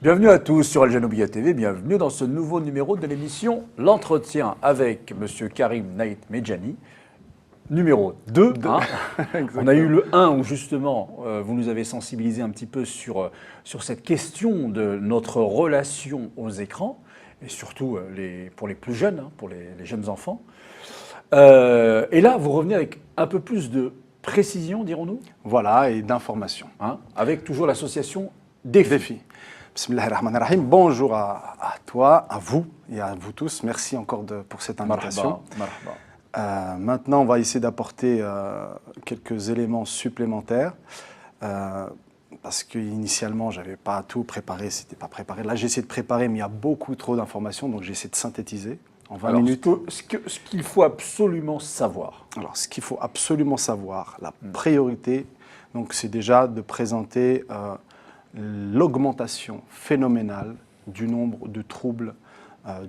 Bienvenue à tous sur Al Janoubia TV, bienvenue dans ce nouveau numéro de l'émission L'Entretien avec M. Karim Naït Medjani, numéro 2. Hein. On a eu le 1 où justement vous nous avez sensibilisé un petit peu sur cette question de notre relation aux écrans, et surtout pour les plus jeunes, hein, pour les jeunes enfants. Et là, vous revenez avec un peu plus de précision, dirons-nous. Voilà, et d'information. Hein, avec toujours l'association Défi. Bismillahirrahmanirrahim. Bonjour à toi, à vous et à vous tous. Merci encore pour cette invitation. Maintenant, on va essayer d'apporter quelques éléments supplémentaires parce qu'initialement, je n'avais pas tout préparé, c'était pas préparé. Là, j'ai essayé de préparer, mais il y a beaucoup trop d'informations, donc j'ai essayé de synthétiser en 20 minutes. Ce qu'il faut absolument savoir. Alors, ce qu'il faut absolument savoir, la priorité, donc, c'est déjà de présenter l'augmentation phénoménale du nombre de troubles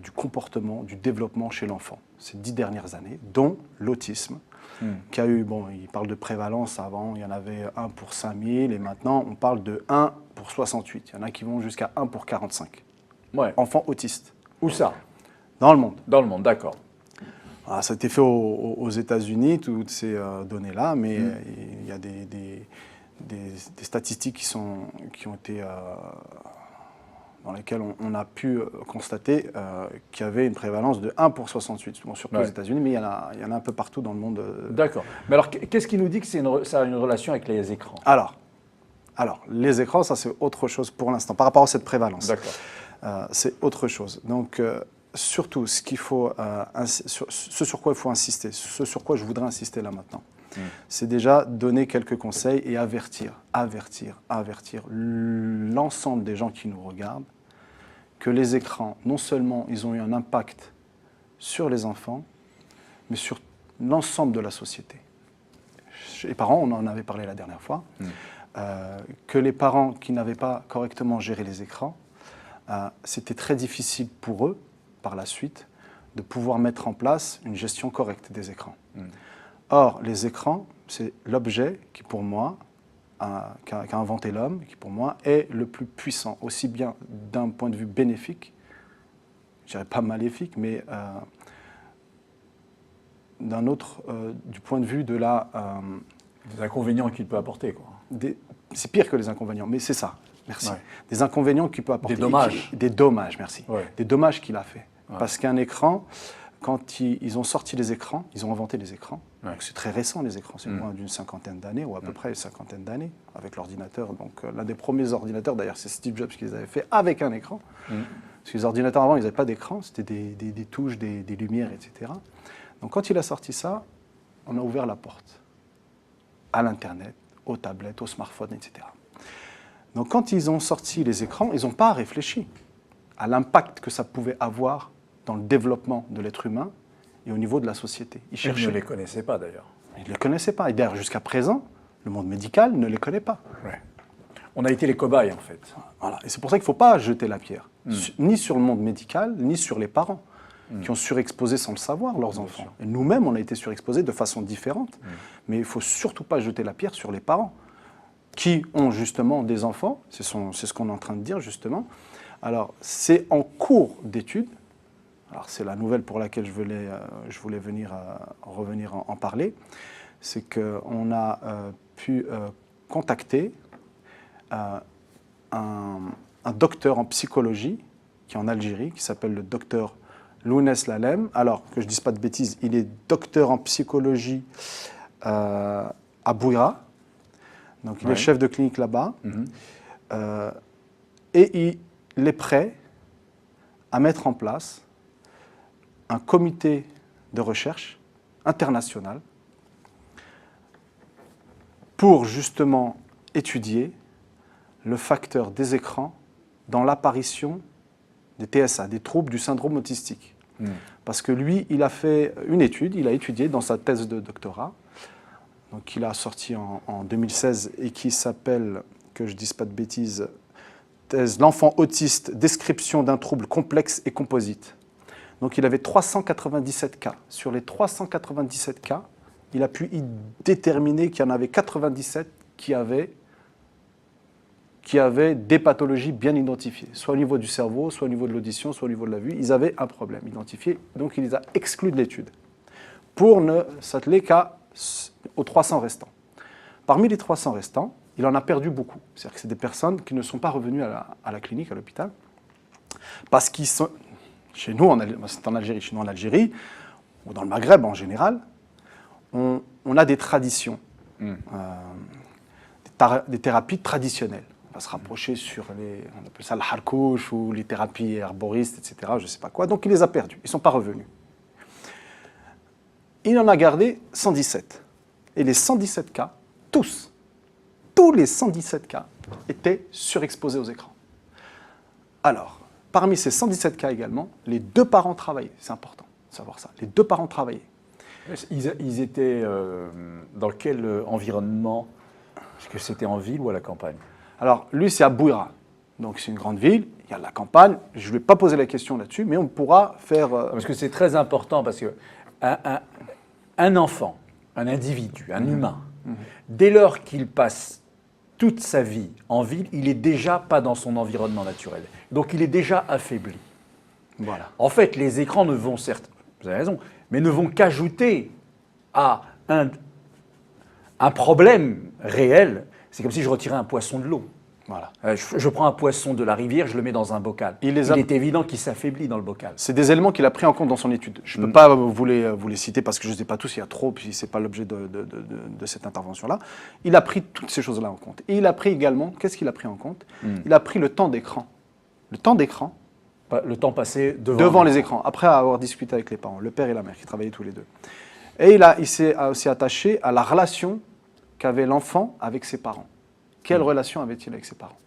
du comportement, du développement chez l'enfant ces 10 dernières années, dont l'autisme, qui a eu, bon, il parle de prévalence, avant il y en avait 1 pour 5000, et maintenant on parle de 1 pour 68. Il y en a qui vont jusqu'à 1 pour 45. Ouais. Enfants autistes. Où ça? Dans le monde. Dans le monde, d'accord. Alors, ça a été fait aux États-Unis, toutes ces données-là, mais il y a des statistiques qui ont été dans lesquelles on a pu constater qu'il y avait une prévalence de 1 pour 68, bon, surtout aux États-Unis, mais il y en a un peu partout dans le monde. D'accord. Mais alors, qu'est-ce qui nous dit que ça a une relation avec les écrans? Alors, les écrans, ça c'est autre chose pour l'instant, par rapport à cette prévalence. D'accord. C'est autre chose. Donc, surtout, ce sur quoi il faut insister, ce sur quoi je voudrais insister là maintenant, c'est déjà donner quelques conseils et avertir l'ensemble des gens qui nous regardent que les écrans, non seulement ils ont eu un impact sur les enfants, mais sur l'ensemble de la société. Les parents, on en avait parlé la dernière fois, que les parents qui n'avaient pas correctement géré les écrans, c'était très difficile pour eux, par la suite, de pouvoir mettre en place une gestion correcte des écrans. Or, les écrans, c'est l'objet qui, pour moi, qu'a inventé l'homme, qui, pour moi, est le plus puissant, aussi bien d'un point de vue bénéfique, je dirais pas maléfique, mais d'un autre, du point de vue de la... des inconvénients qu'il peut apporter, quoi. C'est pire que les inconvénients, mais c'est ça, merci. Ouais. Des inconvénients qu'il peut apporter. Des dommages. Des dommages, merci. Ouais. Des dommages qu'il a fait. Ouais. Parce qu'un écran... Quand ils ont sorti les écrans, ils ont inventé les écrans. C'est très récent, les écrans, c'est moins d'une cinquantaine d'années, ou à peu près une cinquantaine d'années, avec l'ordinateur. Donc l'un des premiers ordinateurs, d'ailleurs, c'est Steve Jobs qui les avait fait avec un écran. Parce que les ordinateurs avant, ils n'avaient pas d'écran, c'était des touches, des lumières, etc. Donc quand il a sorti ça, on a ouvert la porte à l'Internet, aux tablettes, aux smartphones, etc. Donc quand ils ont sorti les écrans, ils n'ont pas réfléchi à l'impact que ça pouvait avoir dans le développement de l'être humain et au niveau de la société. Ils ne les connaissaient pas d'ailleurs. Ils ne les connaissaient pas. Et d'ailleurs, jusqu'à présent, le monde médical ne les connaît pas. Ouais. On a été les cobayes en fait. Voilà. Et c'est pour ça qu'il ne faut pas jeter la pierre, ni sur le monde médical, ni sur les parents, qui ont surexposé sans le savoir leurs enfants. Et nous-mêmes, on a été surexposés de façon différente. Mais il ne faut surtout pas jeter la pierre sur les parents, qui ont justement des enfants. C'est ce qu'on est en train de dire justement. Alors, c'est en cours d'étude. Alors c'est la nouvelle pour laquelle je voulais revenir en parler, c'est qu'on a pu contacter un docteur en psychologie qui est en Algérie, qui s'appelle le docteur Lounès Lalem. Alors, que je ne dise pas de bêtises, il est docteur en psychologie à Bouira, donc il est chef de clinique là-bas, et il est prêt à mettre en place un comité de recherche international pour justement étudier le facteur des écrans dans l'apparition des TSA, des troubles du syndrome autistique. Parce que lui, il a fait une étude, il a étudié dans sa thèse de doctorat, donc il a sorti en 2016 et qui s'appelle, que je ne dise pas de bêtises, thèse L'enfant autiste, description d'un trouble complexe et composite. Donc il avait 397 cas. Sur les 397 cas, il a pu y déterminer qu'il y en avait 97 qui qui avaient des pathologies bien identifiées, soit au niveau du cerveau, soit au niveau de l'audition, soit au niveau de la vue. Ils avaient un problème identifié, donc il les a exclus de l'étude pour ne s'atteler qu'aux 300 restants. Parmi les 300 restants, il en a perdu beaucoup. C'est-à-dire que c'est des personnes qui ne sont pas revenues à la clinique, à l'hôpital, parce qu'ils sont... Chez nous, c'est en Algérie, chez nous en Algérie, ou dans le Maghreb en général, on a des traditions, des thérapies traditionnelles. On va se rapprocher sur on appelle ça le harkouch ou les thérapies herboristes, etc., je ne sais pas quoi. Donc il les a perdus, ils ne sont pas revenus. Il en a gardé 117. Et les 117 cas, tous les 117 cas étaient surexposés aux écrans. Alors, parmi ces 117 cas également, les 2 parents travaillaient. C'est important de savoir ça. Les 2 parents travaillaient. Ils étaient dans quel environnement? Est-ce que c'était en ville ou à la campagne? Alors, lui, c'est à Bouira. Donc, c'est une grande ville, il y a de la campagne. Je ne vais pas poser la question là-dessus, mais on pourra faire... Parce que c'est très important, parce que un enfant, un individu, un humain, dès lors qu'il passe toute sa vie en ville, il n'est déjà pas dans son environnement naturel. Donc, il est déjà affaibli. Voilà. En fait, les écrans ne vont, certes, vous avez raison, mais ne vont qu'ajouter à un problème réel. C'est comme si je retirais un poisson de l'eau. Voilà. Je prends un poisson de la rivière, je le mets dans un bocal. Il est évident qu'il s'affaiblit dans le bocal. C'est des éléments qu'il a pris en compte dans son étude. Je ne peux pas vous les citer parce que je ne sais pas tous, il y a trop, puis ce n'est pas l'objet de cette intervention-là. Il a pris toutes ces choses-là en compte. Et il a pris également, qu'est-ce qu'il a pris en compte? Il a pris le temps d'écran. Le temps d'écran. Le temps passé devant les écrans, après avoir discuté avec les parents, le père et la mère qui travaillaient tous les deux. Et il s'est aussi attaché à la relation qu'avait l'enfant avec ses parents. Quelle relation avait-il avec ses parents?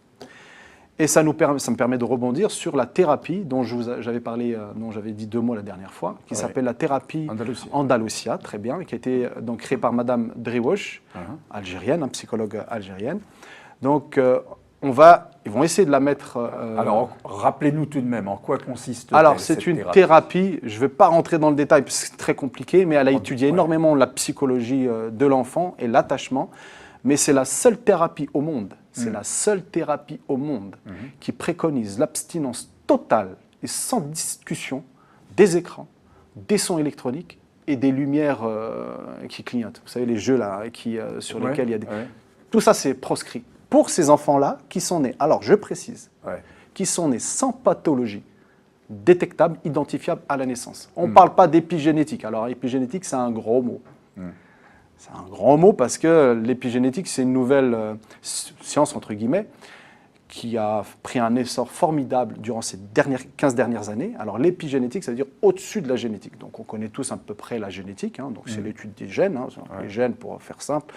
Et ça me permet de rebondir sur la thérapie dont j'avais parlé, dont j'avais dit 2 mots la dernière fois, qui s'appelle la thérapie Andalusia, très bien, qui a été donc créée par Madame Driouech, algérienne, un psychologue algérienne. Donc, ils vont essayer de la mettre... Alors, rappelez-nous tout de même, en quoi consiste Alors, c'est une thérapie, je ne vais pas rentrer dans le détail parce que c'est très compliqué, mais elle a étudié énormément la psychologie de l'enfant et l'attachement. Mais c'est la seule thérapie au monde, qui préconise l'abstinence totale et sans discussion des écrans, des sons électroniques et des lumières qui clignotent. Vous savez, les jeux là, sur lesquels il y a des... Tout ça, c'est proscrit. Pour ces enfants-là qui sont nés, alors je précise, qui sont nés sans pathologie détectable, identifiable à la naissance. On ne parle pas d'épigénétique. Alors, épigénétique, c'est un gros mot. C'est un grand mot parce que l'épigénétique, c'est une nouvelle science, entre guillemets, qui a pris un essor formidable durant ces 15 dernières années. Alors l'épigénétique, ça veut dire au-dessus de la génétique. Donc on connaît tous à peu près la génétique, donc c'est l'étude des gènes, les gènes pour faire simple.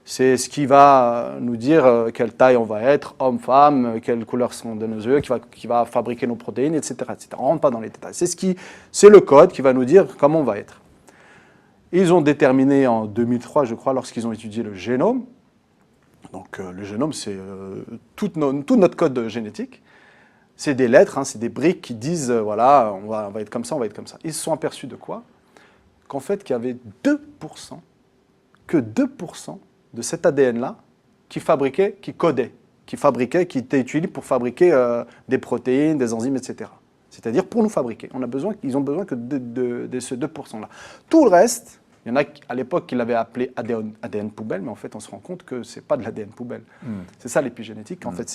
C'est ce qui va nous dire quelle taille on va être, homme, femme, quelles couleurs sont de nos yeux, qui va fabriquer nos protéines, etc., etc. On ne rentre pas dans les détails. C'est le code qui va nous dire comment on va être. Ils ont déterminé en 2003, je crois, lorsqu'ils ont étudié le génome. Donc le génome, c'est tout notre code génétique. C'est des lettres, c'est des briques qui disent, voilà, on va être comme ça, on va être comme ça. Ils se sont aperçus de quoi? Qu'en fait, qu'il y avait 2%, que 2% de cet ADN-là qui était utilisé pour fabriquer des protéines, des enzymes, etc. C'est-à-dire pour nous fabriquer. Ils ont besoin que de ce 2%-là. Tout le reste, il y en a à l'époque qui l'avaient appelé ADN poubelle, mais en fait, on se rend compte que ce n'est pas de l'ADN poubelle. C'est ça l'épigénétique. En fait,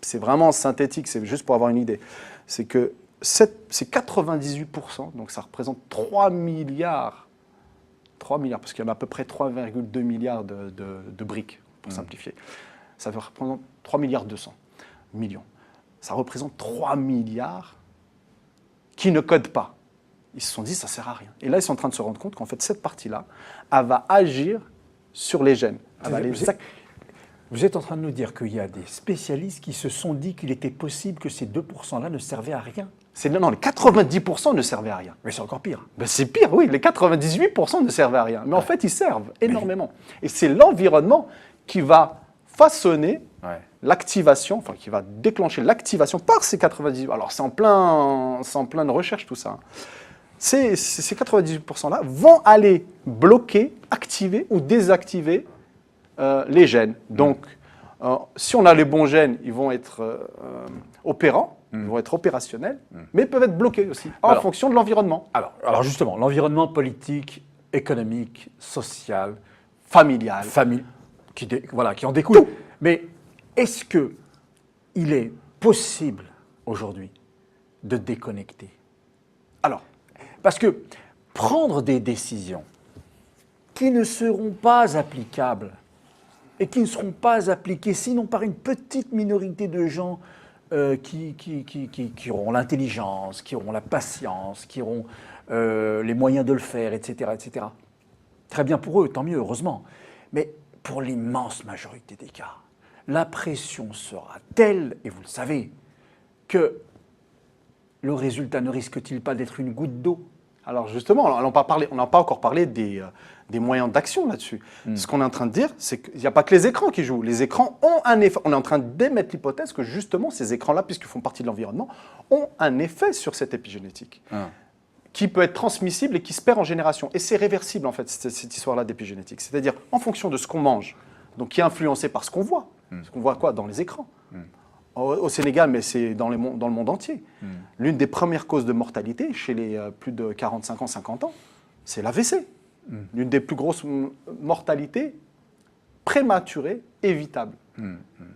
c'est vraiment synthétique, c'est juste pour avoir une idée. C'est que c'est 98%, donc ça représente 3 milliards, parce qu'il y en a à peu près 3,2 milliards de briques, pour simplifier. Ça représente 3 milliards 200 millions. Ça représente 3 milliards qui ne codent pas. Ils se sont dit, ça ne sert à rien. Et là, ils sont en train de se rendre compte qu'en fait, cette partie-là, elle va agir sur les gènes. Vous êtes en train de nous dire qu'il y a des spécialistes qui se sont dit qu'il était possible que ces 2%-là ne servaient à rien. Non, les 90% ne servaient à rien. Mais c'est encore pire. Ben c'est pire, oui. Les 98% ne servaient à rien. Mais en fait, ils servent énormément. Et c'est l'environnement qui va façonner l'activation, enfin qui va déclencher l'activation par ces 98%. Alors c'est en pleine recherche tout ça. Ces 98%-là vont aller bloquer, activer ou désactiver les gènes. Donc Si on a les bons gènes, ils vont être opérants, ils vont être opérationnels, mais ils peuvent être bloqués aussi, en fonction de l'environnement. Alors justement, l'environnement politique, économique, social, Familial. qui en découle. Mais est-ce qu'il est possible aujourd'hui de déconnecter? Alors, parce que prendre des décisions qui ne seront pas applicables et qui ne seront pas appliquées sinon par une petite minorité de gens qui auront l'intelligence, qui auront la patience, qui auront les moyens de le faire, etc., etc. Très bien pour eux, tant mieux, heureusement. Mais pour l'immense majorité des cas, la pression sera telle, et vous le savez, que le résultat ne risque-t-il pas d'être une goutte d'eau? Alors justement, on n'a pas encore parlé des moyens d'action là-dessus. Ce qu'on est en train de dire, c'est qu'il n'y a pas que les écrans qui jouent. Les écrans ont un effet. On est en train d'émettre l'hypothèse que justement ces écrans-là, puisqu'ils font partie de l'environnement, ont un effet sur cette épigénétique. Qui peut être transmissible et qui se perd en génération. Et c'est réversible, en fait, cette histoire-là d'épigénétique. C'est-à-dire, en fonction de ce qu'on mange, donc qui est influencé par ce qu'on voit. Ce qu'on voit quoi? Dans les écrans. Au Sénégal, mais c'est dans le monde entier. L'une des premières causes de mortalité chez les plus de 45 ans, 50 ans, c'est l'AVC. L'une des plus grosses mortalités prématurées, évitables.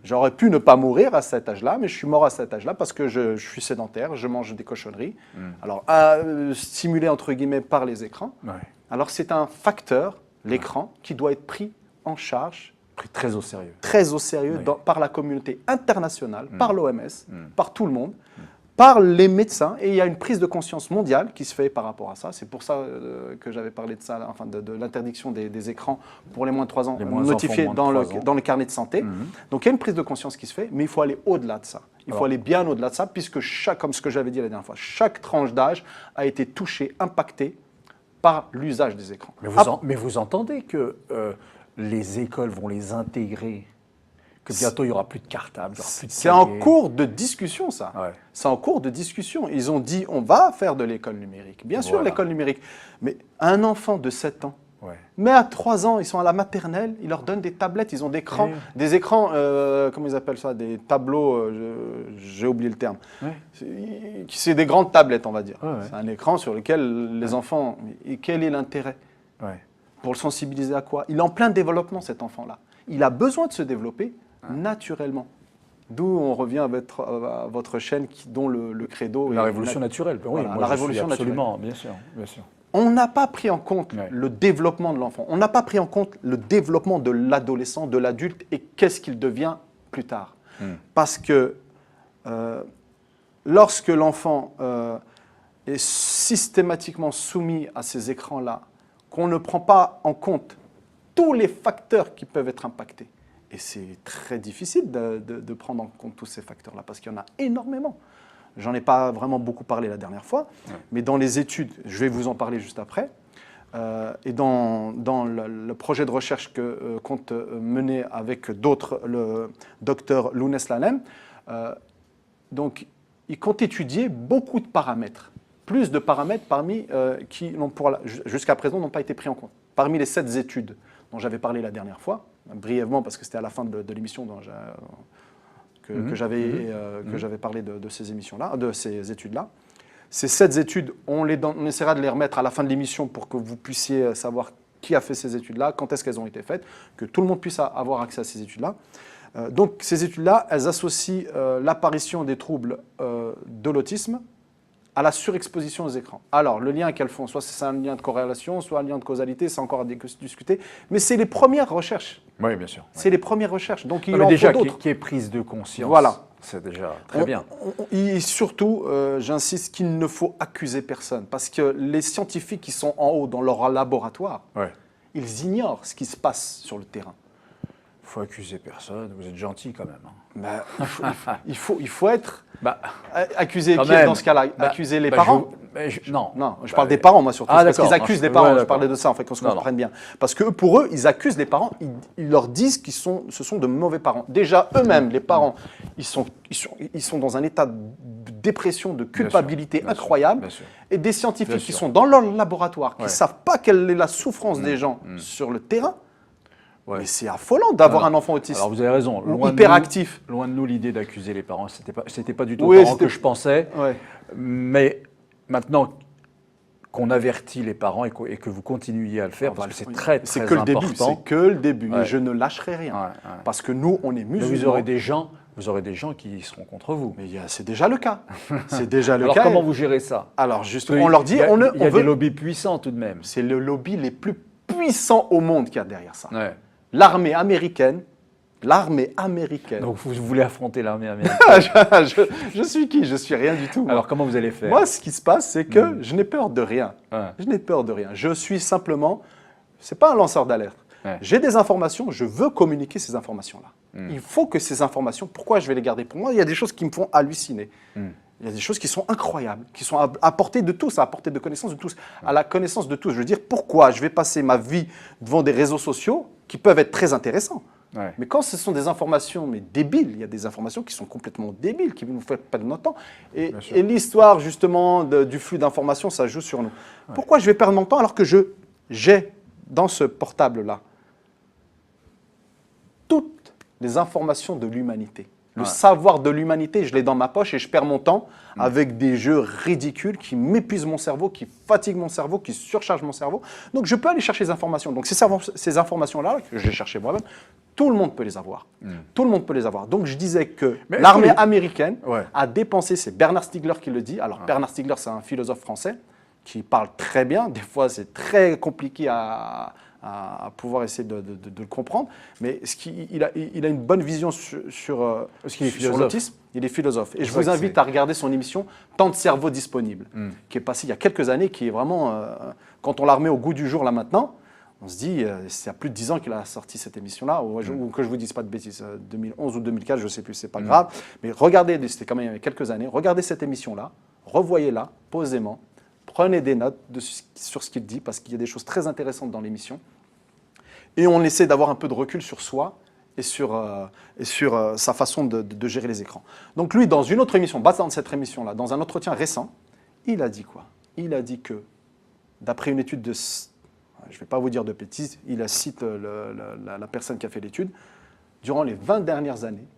J'aurais pu ne pas mourir à cet âge-là, mais je suis mort à cet âge-là parce que je suis sédentaire, je mange des cochonneries. Alors, stimulé entre guillemets par les écrans. Alors, c'est un facteur, l'écran, qui doit être pris en charge. Pris très au sérieux. Très au sérieux par la communauté internationale, par l'OMS, par tout le monde, par les médecins. Et il y a une prise de conscience mondiale qui se fait par rapport à ça. C'est pour ça que j'avais parlé de ça, enfin de l'interdiction des écrans pour les moins de 3 ans, notifiés dans le carnet de santé. Donc il y a une prise de conscience qui se fait, mais il faut aller au-delà de ça. Il faut aller bien au-delà de ça, puisque comme ce que j'avais dit la dernière fois, chaque tranche d'âge a été touchée, impactée par l'usage des écrans. Mais vous entendez que les écoles vont les intégrer, que bientôt il n'y aura plus de cartable, c'est en cours de discussion, ça. C'est en cours de discussion. Ils ont dit, on va faire de l'école numérique. Bien sûr, l'école numérique. Mais un enfant de 7 ans, mais à 3 ans, ils sont à la maternelle, ils leur donnent des tablettes, ils ont des écrans, comment ils appellent ça, des tableaux, j'ai oublié le terme. C'est des grandes tablettes, on va dire. C'est un écran sur lequel les enfants, et quel est l'intérêt? Pour le sensibiliser à quoi? Il est en plein développement, cet enfant-là. Il a besoin de se développer naturellement. D'où on revient à votre chaîne dont le credo la révolution naturelle. Oui, la révolution naturelle. Absolument, bien sûr, bien sûr. On n'a pas pris en compte le développement de l'enfant. On n'a pas pris en compte le développement de l'adolescent, de l'adulte et qu'est-ce qu'il devient plus tard. Parce que lorsque l'enfant est systématiquement soumis à ces écrans-là, qu'on ne prend pas en compte tous les facteurs qui peuvent être impactés. Et c'est très difficile de prendre en compte tous ces facteurs-là, parce qu'il y en a énormément. J'en ai pas vraiment beaucoup parlé la dernière fois, mais dans les études, je vais vous en parler juste après, et dans le projet de recherche que compte mener avec d'autres, le docteur Lounès Lanem, donc il compte étudier beaucoup de paramètres. Plus de paramètres qui, jusqu'à présent, n'ont pas été pris en compte. Parmi les 7 études dont j'avais parlé la dernière fois, brièvement, parce que c'était à la fin de l'émission que j'avais parlé de ces émissions-là, de ces études-là. Ces 7 études, on essaiera de les remettre à la fin de l'émission pour que vous puissiez savoir qui a fait ces études-là, quand est-ce qu'elles ont été faites, que tout le monde puisse avoir accès à ces études-là. Donc, ces études-là, elles associent l'apparition des troubles de l'autisme à la surexposition aux écrans. Alors, le lien qu'elles font, soit c'est un lien de corrélation, soit un lien de causalité, c'est encore à discuter, mais c'est les premières recherches. Oui, bien sûr. C'est les premières recherches, donc il en faut d'autres. Qui est prise de conscience, c'est déjà très bien. Et surtout, j'insiste qu'il ne faut accuser personne, parce que les scientifiques qui sont en haut dans leur laboratoire, ils ignorent ce qui se passe sur le terrain. Il faut accuser personne, vous êtes gentil quand même. Il faut être... accuser qui dans ce cas-là? Accuser les parents? Non, je parle des parents, moi, surtout. Parce qu'ils accusent les parents. Je parlais de ça, en fait, qu'on se comprenne bien. Parce que pour eux, ils accusent les parents. Ils leur disent que ce sont de mauvais parents. Déjà, eux-mêmes, les parents, ils sont dans un état de dépression, de culpabilité incroyable. Et des scientifiques qui sont dans leur laboratoire, qui ne savent pas quelle est la souffrance des gens sur le terrain, Ouais. Mais c'est affolant d'avoir un enfant autiste. Alors vous avez raison. Ou hyperactif. Loin de nous l'idée d'accuser les parents. C'était pas du tout Oui, aux parents que je pensais. Ouais. Mais maintenant qu'on avertit les parents et que vous continuiez à le faire, parce que c'est très, très C'est que le début. important. C'est que le début. Ouais. Et je ne lâcherai rien. Ouais. Parce que nous, on est Mais musulmans. vous aurez des gens qui seront contre vous. Mais c'est déjà le cas. C'est déjà le Alors cas. comment vous gérez ça? Alors justement, on leur dit, il y a veut... des lobbies puissants tout de même. C'est le lobby les plus puissants au monde qu'il y a derrière ça. Ouais. L'armée américaine. L'armée américaine. Donc vous voulez affronter l'armée américaine. je suis qui? Je suis rien du tout. Alors comment vous allez faire? Moi, ce qui se passe, c'est que je n'ai peur de rien. Ouais. Je n'ai peur de rien. Je suis simplement, c'est pas un lanceur d'alerte. Ouais. J'ai des informations, je veux communiquer ces informations-là. Il faut que ces informations, pourquoi je vais les garder pour moi? Il y a des choses qui me font halluciner. Il y a des choses qui sont incroyables, qui sont à portée de tous, à portée de connaissance de tous, à la connaissance de tous. Je veux dire, pourquoi je vais passer ma vie devant des réseaux sociaux qui peuvent être très intéressants? Ouais. Mais quand ce sont des informations débiles, il y a des informations qui sont complètement débiles, qui ne nous font pas de notre temps. Et l'histoire, justement, du flux d'informations, ça joue sur nous. Ouais. Pourquoi je vais perdre mon temps alors que j'ai dans ce portable-là toutes les informations de l'humanité? Le savoir de l'humanité, je l'ai dans ma poche et je perds mon temps avec des jeux ridicules qui m'épuisent mon cerveau, qui fatiguent mon cerveau, qui surchargent mon cerveau. Donc je peux aller chercher ces informations. Donc ces informations-là, que j'ai cherchées moi-même, tout le monde peut les avoir. Tout le monde peut les avoir. Donc je disais que l'armée américaine a dépensé, c'est Bernard Stiegler qui le dit. Alors Bernard Stiegler, c'est un philosophe français qui parle très bien. Des fois, c'est très compliqué à pouvoir essayer de le comprendre. Mais il a une bonne vision sur l'autisme. Il est philosophe. Et je vous invite à regarder son émission « Temps de cerveau disponible », qui est passée il y a quelques années, qui est vraiment, quand on la remet au goût du jour là maintenant, on se dit, c'est il y a plus de 10 ans qu'il a sorti cette émission-là, ou que je ne vous dise pas de bêtises, 2011 ou 2004, je ne sais plus, c'est pas grave. Mais regardez, c'était quand même il y a quelques années, regardez cette émission-là, revoyez-la posément, prenez des notes sur ce qu'il dit, parce qu'il y a des choses très intéressantes dans l'émission. Et on essaie d'avoir un peu de recul sur soi et sur sa façon de gérer les écrans. Donc lui, dans une autre émission, dans cette émission-là, dans un entretien récent, il a dit quoi? Il a dit que, d'après une étude de... Je ne vais pas vous dire de bêtises, il cite la personne qui a fait l'étude, durant les 20 dernières années,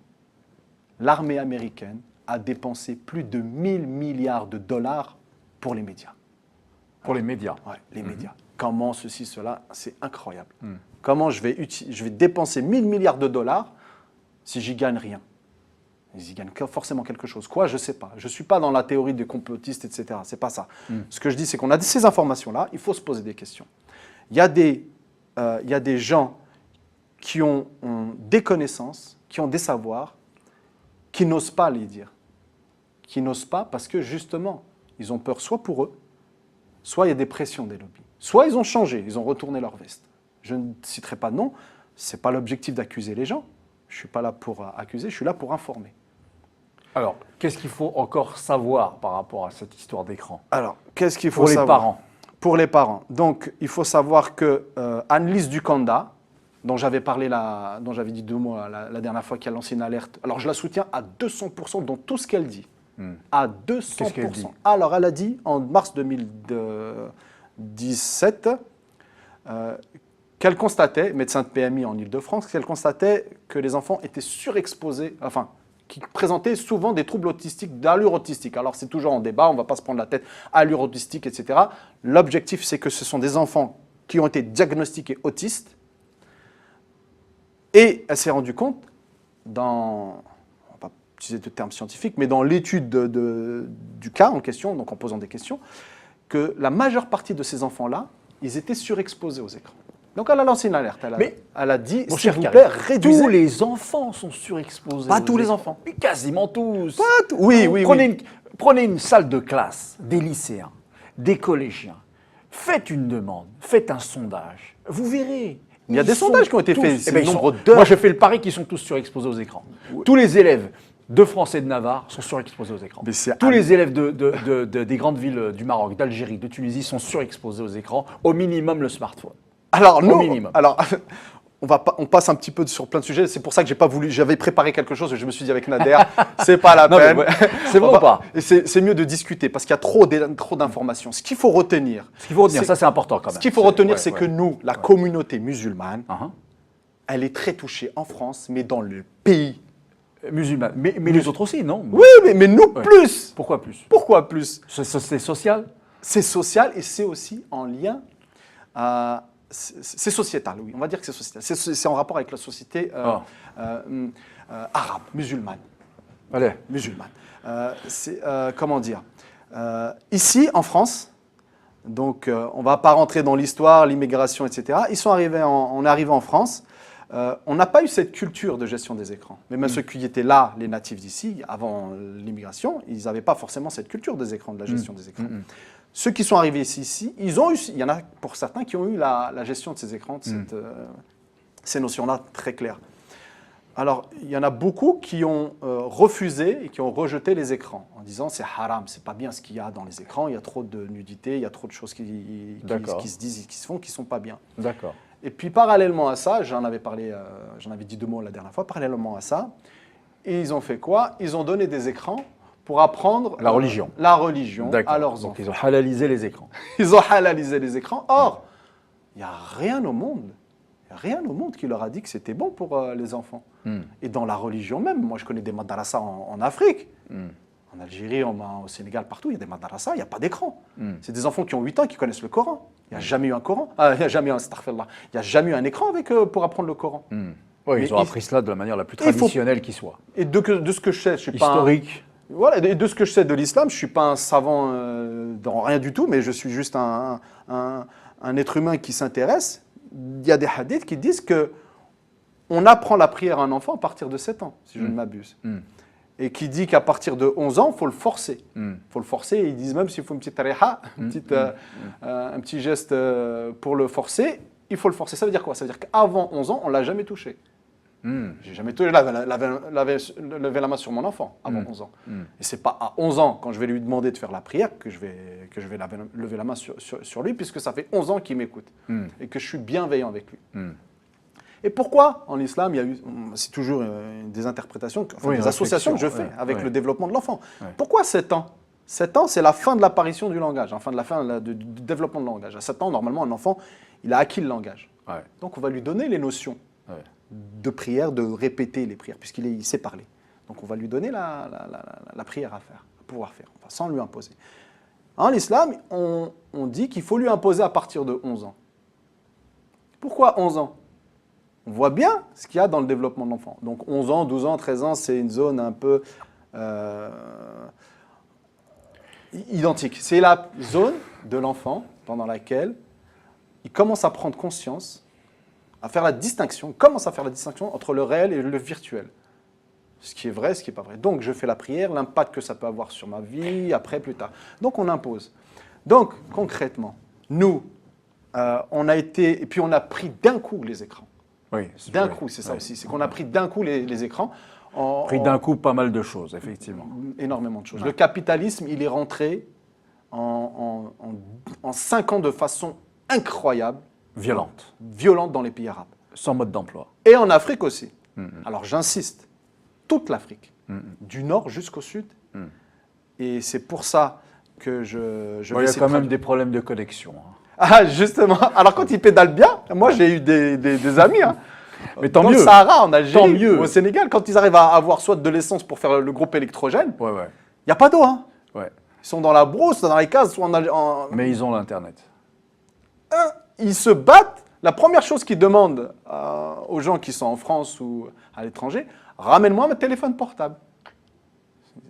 l'armée américaine a dépensé plus de 1000 milliards de dollars pour les médias. Pour les médias? Oui, les médias. Comment ceci, cela, c'est incroyable. Comment je vais dépenser 1000 milliards de dollars si j'y gagne rien? Ils y gagnent forcément quelque chose. Quoi? Je ne sais pas. Je ne suis pas dans la théorie des complotistes, etc. Ce n'est pas ça. Ce que je dis, c'est qu'on a ces informations-là, il faut se poser des questions. Il y a des gens qui ont des connaissances, qui ont des savoirs, qui n'osent pas les dire. Qui n'osent pas parce que, justement, ils ont peur soit pour eux, soit il y a des pressions des lobbies. Soit ils ont changé, ils ont retourné leur veste. Je ne citerai pas de nom, ce n'est pas l'objectif d'accuser les gens. Je ne suis pas là pour accuser, je suis là pour informer. Alors, qu'est-ce qu'il faut encore savoir par rapport à cette histoire d'écran? Alors, qu'est-ce qu'il faut pour savoir? Les parents. Pour les parents. Donc, il faut savoir que Annelise Ducanda, dont j'avais parlé, dont j'avais dit 2 mots la dernière fois, qui a lancé une alerte, alors je la soutiens à 200% dans tout ce qu'elle dit. À 200%. Qu'est-ce qu'elle dit? Alors, elle a dit, en mars 2017, qu'elle constatait, médecin de PMI en Ile-de-France, qu'elle constatait que les enfants étaient surexposés, enfin, qui présentaient souvent des troubles autistiques, d'allure autistique. Alors, c'est toujours en débat, on ne va pas se prendre la tête, allure autistique, etc. L'objectif, c'est que ce sont des enfants qui ont été diagnostiqués autistes. Et elle s'est rendue compte, on ne va pas utiliser de termes scientifiques, mais dans l'étude du cas en question, donc en posant des questions, que la majeure partie de ces enfants-là, ils étaient surexposés aux écrans. Donc elle a lancé une alerte. Elle a dit, s'il vous plaît, réduisez. Tous les enfants sont surexposés. Pas tous les enfants. Mais quasiment tous. Oui. Prenez une salle de classe, des lycéens, des collégiens. Faites une demande, faites un sondage. Vous verrez. Il y a des sondages qui ont été faits. Moi, je fais le pari qu'ils sont tous surexposés aux écrans. Tous les élèves de France et de Navarre sont surexposés aux écrans. Tous les élèves des grandes villes du Maroc, d'Algérie, de Tunisie sont surexposés aux écrans, au minimum le smartphone. Alors, on passe un petit peu sur plein de sujets. C'est pour ça que j'avais préparé quelque chose et je me suis dit avec Nader, c'est pas la peine. C'est vrai ou pas? C'est mieux de discuter parce qu'il y a trop d'informations. Ce qu'il faut retenir. Ça c'est important quand même. Ce qu'il faut retenir, c'est que nous, la communauté musulmane, elle est très touchée en France, mais dans le pays. Musulmane. Mais les autres aussi, non? Oui, mais nous plus. Pourquoi plus? Pourquoi plus? C'est social? C'est social et c'est aussi en lien, c'est sociétal, oui, on va dire que c'est sociétal. C'est en rapport avec la société arabe, musulmane. Allez. Musulmane. Comment dire ici, en France, donc on ne va pas rentrer dans l'histoire, l'immigration, etc. On est arrivé en France. On n'a pas eu cette culture de gestion des écrans. Mais même ceux qui étaient là, les natifs d'ici, avant l'immigration, ils n'avaient pas forcément cette culture des écrans, de la gestion des écrans. Ceux qui sont arrivés ici, il y en a pour certains qui ont eu la gestion de ces écrans, de ces notions-là très claires. Alors, il y en a beaucoup qui ont refusé et qui ont rejeté les écrans en disant c'est haram, c'est pas bien ce qu'il y a dans les écrans, il y a trop de nudité, il y a trop de choses qui se disent, qui se font, qui sont pas bien. D'accord. Et puis parallèlement à ça, j'en avais dit 2 mots la dernière fois, parallèlement à ça, ils ont fait quoi? Ils ont donné des écrans pour apprendre la religion à leurs enfants. Donc ils ont halalisé les écrans. Ils ont halalisé les écrans. Or, il n'y a rien au monde qui leur a dit que c'était bon pour les enfants. Et dans la religion même, moi je connais des madrasas en Afrique, en Algérie, au Sénégal, partout, il y a des madrasas, il n'y a pas d'écran. C'est des enfants qui ont 8 ans qui connaissent le Coran. Il n'y a jamais eu un Coran, il n'y a jamais eu un écran avec eux pour apprendre le Coran. Oui, ils ont appris cela de la manière la plus traditionnelle qui soit. Et de ce que je sais, je suis historique. Voilà, et de ce que je sais de l'islam, je ne suis pas un savant dans rien du tout, mais je suis juste un être humain qui s'intéresse. Il y a des hadiths qui disent qu'on apprend la prière à un enfant à partir de 7 ans, si je ne m'abuse. Et qui dit qu'à partir de 11 ans, il faut le forcer. Il faut le forcer, et ils disent même s'il faut une petite reha, un petit geste pour le forcer, il faut le forcer. Ça veut dire quoi? Ça veut dire qu'avant 11 ans, on ne l'a jamais touché. J'ai jamais touché, levé la main sur mon enfant avant 11 ans. Et c'est pas à 11 ans, quand je vais lui demander de faire la prière, que je vais lever la main sur lui, puisque ça fait 11 ans qu'il m'écoute et que je suis bienveillant avec lui. Et pourquoi en islam, c'est toujours des interprétations, des associations que je fais avec le développement de l'enfant. Pourquoi 7 ans? 7 ans, c'est la fin de l'apparition du langage, enfin de la fin du développement de langage. À 7 ans, normalement, un enfant, il a acquis le langage. Donc on va lui donner les notions de prière, de répéter les prières, puisqu'il sait parler. Donc on va lui donner la prière à faire, à pouvoir faire, enfin, sans lui imposer. En islam, on dit qu'il faut lui imposer à partir de 11 ans. Pourquoi 11 ans? On voit bien ce qu'il y a dans le développement de l'enfant. Donc 11 ans, 12 ans, 13 ans, c'est une zone un peu identique. C'est la zone de l'enfant pendant laquelle il commence à prendre conscience, à faire la distinction, commence à faire la distinction entre le réel et le virtuel. Ce qui est vrai, ce qui n'est pas vrai. Donc, je fais la prière, l'impact que ça peut avoir sur ma vie, après, plus tard. Donc, on impose. Donc, concrètement, nous, on a été, et puis on a pris d'un coup les écrans. Oui. D'un coup, c'est ça aussi. C'est qu'on a pris d'un coup les écrans. Pris d'un coup pas mal de choses, effectivement. Énormément de choses. Ouais. Le capitalisme, il est rentré en 5 ans de façon incroyable. Violente dans les pays arabes. Sans mode d'emploi. Et en Afrique aussi. Alors j'insiste, toute l'Afrique, du nord jusqu'au sud. Et c'est pour ça que je il y a quand même des problèmes de connexion. Ah, justement. Alors quand ils pédalent bien, moi j'ai eu des amis. Mais tant dans mieux. Le Sahara, en Algérie, au Sénégal, quand ils arrivent à avoir soit de l'essence pour faire le groupe électrogène, il n'y a pas d'eau. Ils sont dans la brousse, dans les cases, soit Mais ils ont l'Internet. Ils se battent. La première chose qu'ils demandent aux gens qui sont en France ou à l'étranger, ramène-moi mon téléphone portable.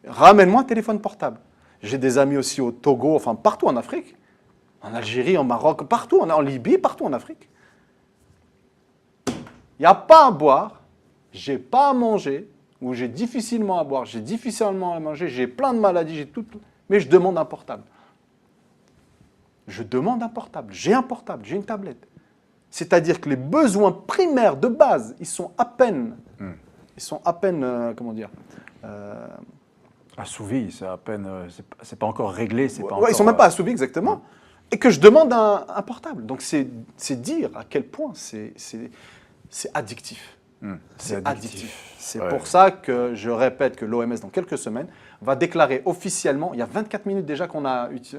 Ramène-moi un téléphone portable. J'ai des amis aussi au Togo, enfin partout en Afrique, en Algérie, en Maroc, partout, en Libye, partout en Afrique. Il n'y a pas à boire, j'ai pas à manger, ou j'ai difficilement à boire, j'ai difficilement à manger, j'ai plein de maladies, j'ai tout, mais je demande un portable. Je demande un portable, j'ai une tablette. C'est-à-dire que les besoins primaires de base, ils sont à peine, comment dire, assouvis, c'est à peine, c'est pas encore réglé, c'est pas encore. Ils sont même pas assouvis exactement. Et que je demande un portable. Donc c'est dire à quel point c'est addictif. C'est addictif. C'est pour ça que je répète que l'OMS, dans quelques semaines, va déclarer officiellement, il y a 24 minutes déjà qu'on a utilisé,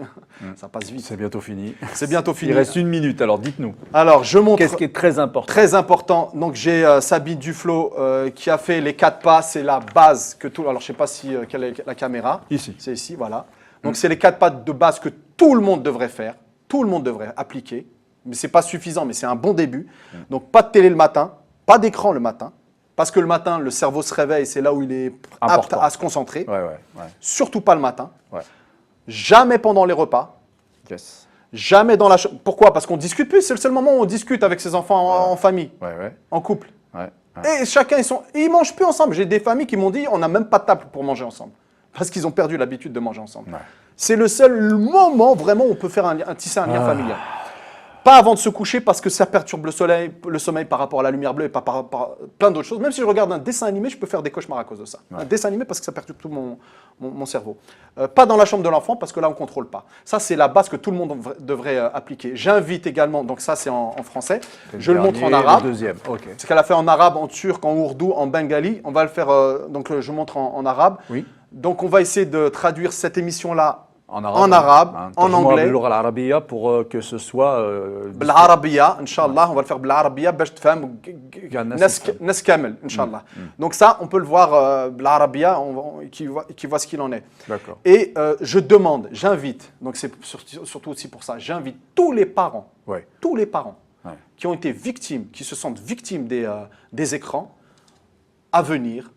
ça passe vite. C'est bientôt fini. C'est bientôt fini. Il reste 1 minute, alors dites-nous. Alors, je montre. Qu'est-ce qui est très important? Très important. Donc, j'ai Sabine Duflo qui a fait les 4 pas. C'est la base que tout. Alors, je ne sais pas si quelle est la caméra. Ici. C'est ici, voilà. Donc, c'est les 4 pas de base que tout le monde devrait faire. Tout le monde devrait appliquer. Mais ce n'est pas suffisant, mais c'est un bon début. Donc, pas de télé le matin, pas d'écran le matin. Parce que le matin, le cerveau se réveille, c'est là où il est apte à se concentrer. Surtout pas le matin. Jamais pendant les repas. Jamais dans la chambre. Pourquoi? Parce qu'on discute plus. C'est le seul moment où on discute avec ses enfants en famille, en couple. Et chacun, ils mangent plus ensemble. J'ai des familles qui m'ont dit, on n'a même pas de table pour manger ensemble. Parce qu'ils ont perdu l'habitude de manger ensemble. C'est le seul moment vraiment où on peut faire tisser un lien familial. Pas avant de se coucher parce que ça perturbe le sommeil par rapport à la lumière bleue et par plein d'autres choses. Même si je regarde un dessin animé, je peux faire des cauchemars à cause de ça. Un dessin animé parce que ça perturbe tout mon cerveau. Pas dans la chambre de l'enfant parce que là, on ne contrôle pas. Ça, c'est la base que tout le monde devrait appliquer. J'invite également, donc ça, c'est en français. Je le montre en arabe. Le deuxième, Ce qu'elle a fait en arabe, en turc, en ourdou, en bengali. On va le faire, donc je montre en arabe. Oui. Donc, on va essayer de traduire cette émission-là en arabe, en anglais. Pour que ce soit... بالعربية إن شاء الله on va le faire بالعربية باش تفهم ناس كامل إن شاء الله. Donc ça on peut le voir بالعربية qui voit ce qu'il en est. D'accord. Et je demande, j'invite, donc c'est surtout aussi pour ça, j'invite tous les parents qui ont été victimes, qui se sentent victimes des écrans à venir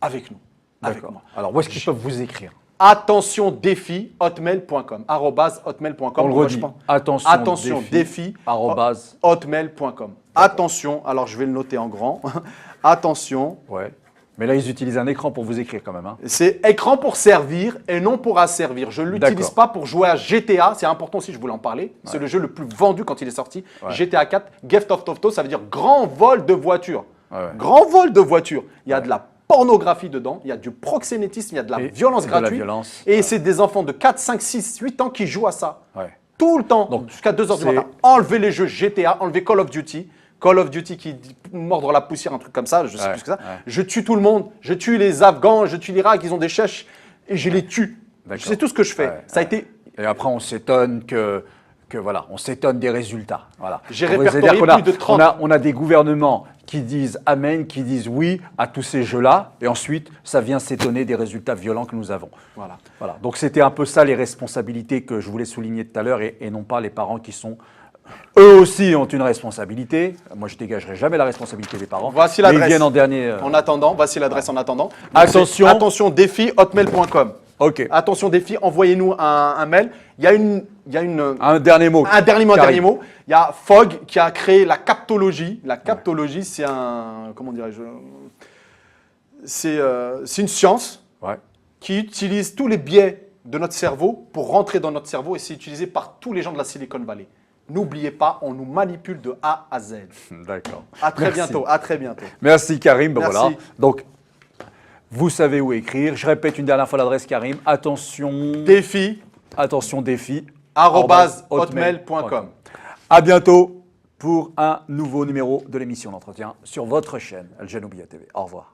avec nous. Avec moi. Alors où est-ce qu'ils peuvent vous écrire? Attention défi hotmail.com @hotmail.com. On le redit. Attention défi hotmail.com. Attention, alors je vais le noter en grand. Attention. Ouais. Mais là, ils utilisent un écran pour vous écrire quand même. Hein. C'est écran pour servir et non pour asservir. Je ne l'utilise pas pour jouer à GTA. C'est important aussi, je voulais en parler. C'est le jeu le plus vendu quand il est sorti. GTA 4, Gift of Tofto, ça veut dire grand vol de voiture. Grand vol de voiture. Il y a de la pornographie dedans, il y a du proxénétisme, il y a de la violence gratuite. Et c'est des enfants de 4, 5, 6, 8 ans qui jouent à ça. Tout le temps, jusqu'à 2 h du matin. Enlevez les jeux GTA, enlevez Call of Duty. Call of Duty qui mordre la poussière, un truc comme ça, je sais plus ce que ça. Je tue tout le monde, je tue les Afghans, je tue l'Irak, ils ont des chèches et je les tue. C'est tout ce que je fais. Ça a été... Et après, on s'étonne que voilà, on s'étonne des résultats. Voilà. J'ai répertorié plus de 30. On a des gouvernements qui disent amen, qui disent oui à tous ces jeux-là, et ensuite, ça vient s'étonner des résultats violents que nous avons. Voilà. Donc, c'était un peu ça les responsabilités que je voulais souligner tout à l'heure, et non pas les parents qui sont... Eux aussi ont une responsabilité. Moi, je ne dégagerai jamais la responsabilité des parents. Voici l'adresse. Ils viennent en dernier. En attendant, voici l'adresse en attendant. Attention. Attention, défi hotmail.com. Ok. Attention défi, envoyez-nous un mail. Il y a un dernier mot. Un dernier mot. Il y a Fogg qui a créé la captologie. La captologie, c'est comment dirais-je, c'est une science qui utilise tous les biais de notre cerveau pour rentrer dans notre cerveau et c'est utilisé par tous les gens de la Silicon Valley. N'oubliez pas, on nous manipule de A à Z. D'accord. À très bientôt. Merci Karim. Merci. Voilà. Donc, vous savez où écrire. Je répète une dernière fois l'adresse Karim. Attention défi @hotmail.com. À bientôt pour un nouveau numéro de l'émission L'Entretien sur votre chaîne Al Janobia TV. Au revoir.